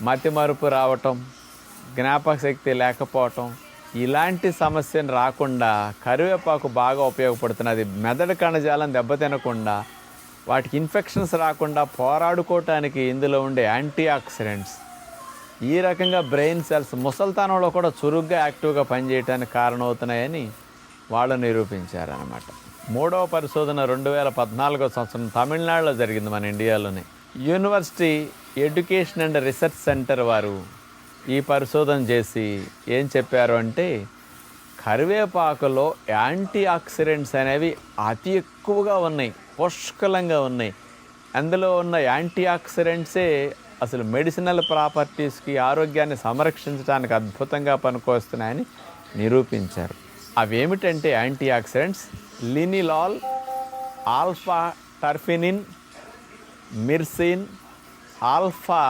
మతిమరుపు రావటం, జ్ఞాపక శక్తి లేకపోవటం, ఇలాంటి సమస్యను రాకుండా కరివేపాకు బాగా ఉపయోగపడుతున్నది. మెదడు కణజాలం దెబ్బతినకుండా, వాటికి ఇన్ఫెక్షన్స్ రాకుండా పోరాడుకోవటానికి ఇందులో ఉండే యాంటీ ఆక్సిడెంట్స్ ఈ రకంగా బ్రెయిన్ సెల్స్ ముసల్తనంలో కూడా చురుగ్గా యాక్టివ్గా పనిచేయడానికి కారణమవుతున్నాయని వాళ్ళు నిరూపించారనమాట. మూడవ పరిశోధన 2014 సంవత్సరం తమిళనాడులో జరిగింది, మన ఇండియాలోనే. University education and research centre వారు ఈ పరిశోధన చేసి ఏం చెప్పారు అంటే, కరివేపాకులో యాంటీ ఆక్సిడెంట్స్ అనేవి అతి ఎక్కువగా ఉన్నాయి, పుష్కలంగా ఉన్నాయి. అందులో ఉన్న యాంటీ ఆక్సిడెంట్సే అసలు మెడిసినల్ ప్రాపర్టీస్కి, ఆరోగ్యాన్ని సంరక్షించడానికి అద్భుతంగా పనికొస్తున్నాయని నిరూపించారు. అవేమిటంటే యాంటీ ఆక్సిడెంట్స్ లినిలాల్, ఆల్ఫా టర్ఫినిన్, మిర్సిన్, ఆల్ఫా